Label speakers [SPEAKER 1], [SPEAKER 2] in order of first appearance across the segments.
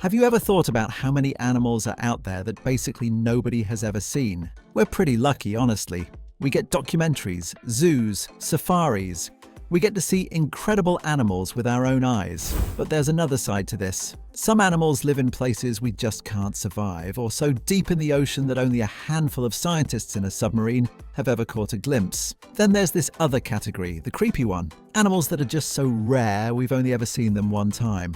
[SPEAKER 1] Have you ever thought about how many animals are out there that basically nobody has ever seen? We're pretty lucky, honestly. We get documentaries, zoos, safaris. We get to see incredible animals with our own eyes. But there's another side to this. Some animals live in places we just can't survive, or so deep in the ocean that only a handful of scientists in a submarine have ever caught a glimpse. Then there's this other category, the creepy one. Animals that are just so rare we've only ever seen them one time.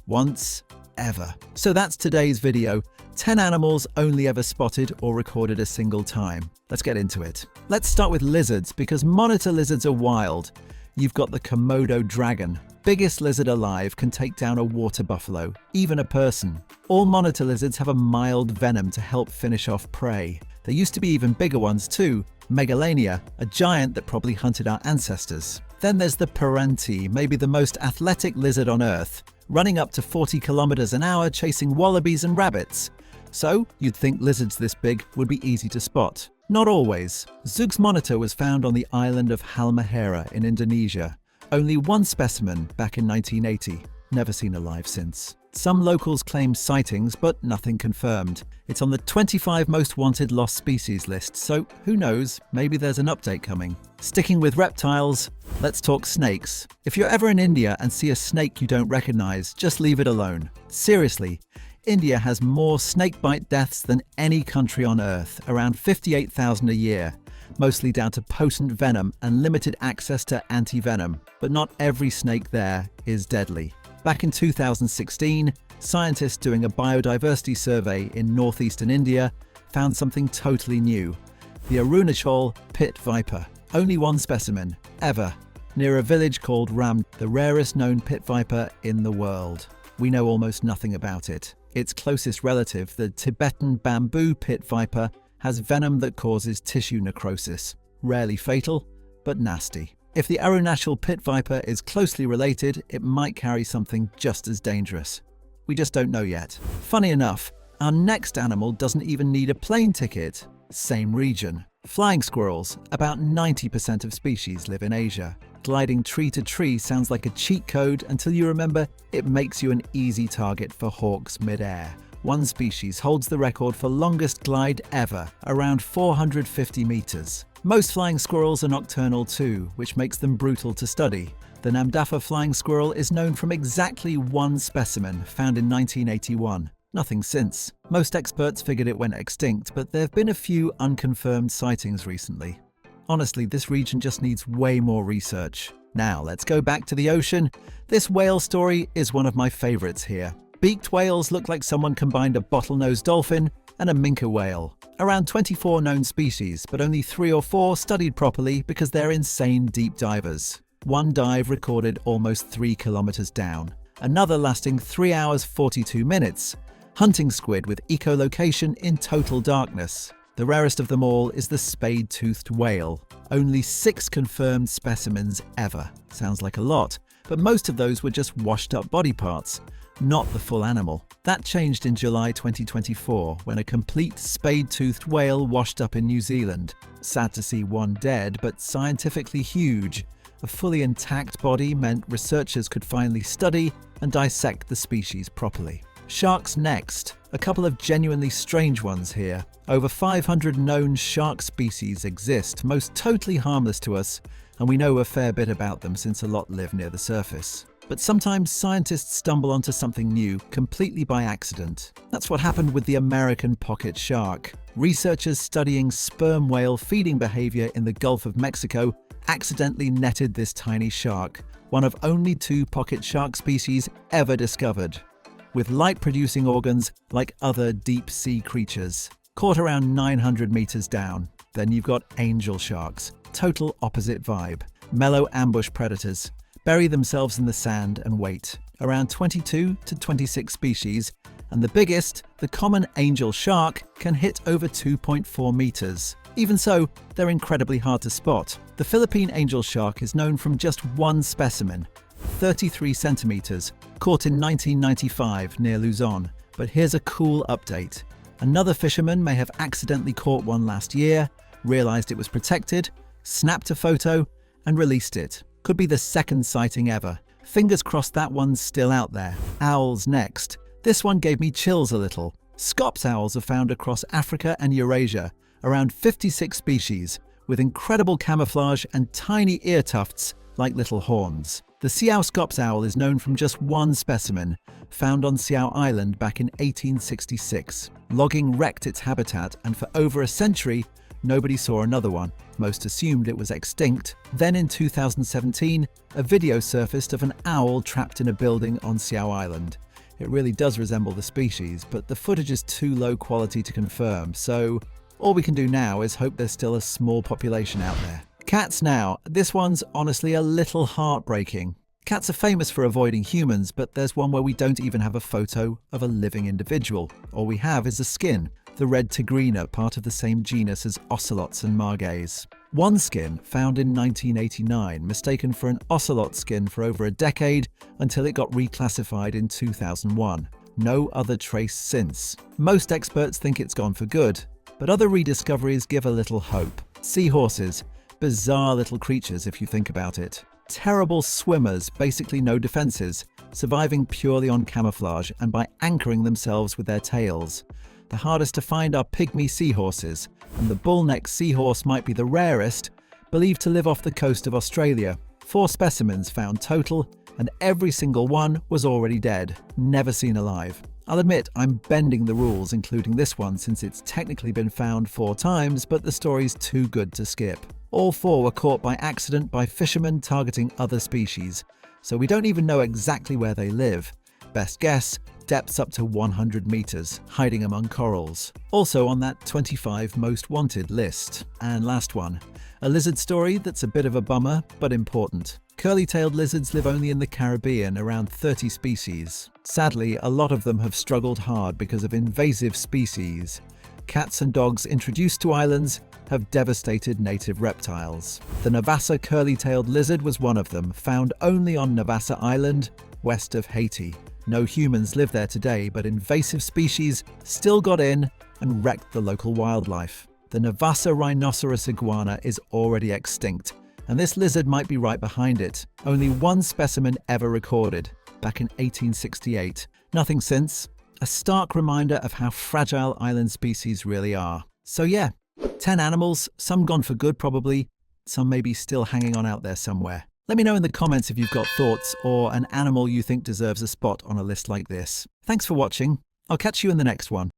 [SPEAKER 1] Once, ever. So that's today's video. 10 animals only ever spotted or recorded a single time. Let's get into it. Let's start with lizards, because monitor lizards are wild. You've got the Komodo dragon. Biggest lizard alive, can take down a water buffalo, even a person. All monitor lizards have a mild venom to help finish off prey. There used to be even bigger ones too. Megalania, a giant that probably hunted our ancestors. Then there's the Parenti, maybe the most athletic lizard on Earth, running up to 40 kilometers an hour chasing wallabies and rabbits. So, you'd think lizards this big would be easy to spot. Not always. Zug's monitor was found on the island of Halmahera in Indonesia. Only one specimen back in 1980. Never seen alive since. Some locals claim sightings, but nothing confirmed. It's on the 25 most wanted lost species list, so who knows, maybe there's an update coming. Sticking with reptiles, let's talk snakes. If you're ever in India and see a snake you don't recognize, just leave it alone. Seriously. India has more snakebite deaths than any country on Earth, around 58,000 a year, mostly down to potent venom and limited access to anti-venom. But not every snake there is deadly. Back in 2016, scientists doing a biodiversity survey in northeastern India found something totally new. The Arunachal pit viper. Only one specimen, ever, near a village called Ram, the rarest known pit viper in the world. We know almost nothing about it. Its closest relative, the Tibetan bamboo pit viper, has venom that causes tissue necrosis. Rarely fatal, but nasty. If the Arunachal pit viper is closely related, it might carry something just as dangerous. We just don't know yet. Funny enough, our next animal doesn't even need a plane ticket. Same region. Flying squirrels. About 90% of species live in Asia. Gliding tree to tree sounds like a cheat code until you remember it makes you an easy target for hawks mid-air. One species holds the record for longest glide ever, around 450 meters. Most flying squirrels are nocturnal too, which makes them brutal to study. The Namdapha flying squirrel is known from exactly one specimen found in 1981. Nothing since. Most experts figured it went extinct, but there have been a few unconfirmed sightings recently. Honestly, this region just needs way more research. Now, let's go back to the ocean. This whale story is one of my favorites here. Beaked whales look like someone combined a bottlenose dolphin and a minke whale. Around 24 known species, but only 3 or 4 studied properly because they're insane deep divers. One dive recorded almost 3 kilometers down. Another lasting 3 hours 42 minutes. Hunting squid with echolocation in total darkness. The rarest of them all is the spade-toothed whale. Only 6 confirmed specimens ever. Sounds like a lot, but most of those were just washed-up body parts, not the full animal. That changed in July 2024 when a complete spade-toothed whale washed up in New Zealand. Sad to see one dead, but scientifically huge. A fully intact body meant researchers could finally study and dissect the species properly. Sharks next. A couple of genuinely strange ones here. Over 500 known shark species exist, most totally harmless to us, and we know a fair bit about them since a lot live near the surface. But sometimes scientists stumble onto something new completely by accident. That's what happened with the American pocket shark. Researchers studying sperm whale feeding behavior in the Gulf of Mexico accidentally netted this tiny shark, one of only 2 pocket shark species ever discovered, with light-producing organs like other deep-sea creatures. Caught around 900 meters down. Then you've got angel sharks. Total opposite vibe. Mellow ambush predators. Bury themselves in the sand and wait. Around 22 to 26 species, and the biggest, the common angel shark, can hit over 2.4 meters. Even so, they're incredibly hard to spot. The Philippine angel shark is known from just one specimen, 33 centimeters, caught in 1995 near Luzon. But here's a cool update. Another fisherman may have accidentally caught one last year, realized it was protected, snapped a photo, and released it. Could be the second sighting ever. Fingers crossed that one's still out there. Owls next. This one gave me chills a little. Scops owls are found across Africa and Eurasia, around 56 species, with incredible camouflage and tiny ear tufts like little horns. The Siao Scops owl is known from just one specimen, found on Siao Island back in 1866. Logging wrecked its habitat, and for over a century, nobody saw another one. Most assumed it was extinct. Then in 2017, a video surfaced of an owl trapped in a building on Siao Island. It really does resemble the species, but the footage is too low quality to confirm, so all we can do now is hope there's still a small population out there. Cats now. This one's honestly a little heartbreaking. Cats are famous for avoiding humans, but there's one where we don't even have a photo of a living individual. All we have is a skin, the red tigrina, part of the same genus as ocelots and margays. One skin, found in 1989, mistaken for an ocelot skin for over a decade until it got reclassified in 2001. No other trace since. Most experts think it's gone for good, but other rediscoveries give a little hope. Seahorses. Bizarre little creatures if you think about it. Terrible swimmers, basically no defenses, surviving purely on camouflage and by anchoring themselves with their tails. The hardest to find are pygmy seahorses, and the bull-necked seahorse might be the rarest, believed to live off the coast of Australia. 4 specimens found total, and every single one was already dead, never seen alive. I'll admit I'm bending the rules, including this one, since it's technically been found 4 times, but the story's too good to skip. All 4 were caught by accident by fishermen targeting other species, so we don't even know exactly where they live. Best guess, depths up to 100 meters, hiding among corals. Also on that 25 most wanted list. And last one, a lizard story that's a bit of a bummer, but important. Curly-tailed lizards live only in the Caribbean, around 30 species. Sadly, a lot of them have struggled hard because of invasive species. Cats and dogs introduced to islands have devastated native reptiles. The Navassa curly-tailed lizard was one of them, found only on Navassa Island, west of Haiti. No humans live there today, but invasive species still got in and wrecked the local wildlife. The Navassa rhinoceros iguana is already extinct, and this lizard might be right behind it. Only one specimen ever recorded, back in 1868. Nothing since. A stark reminder of how fragile island species really are. So yeah, 10 animals, some gone for good probably, some maybe still hanging on out there somewhere. Let me know in the comments if you've got thoughts or an animal you think deserves a spot on a list like this. Thanks for watching. I'll catch you in the next one.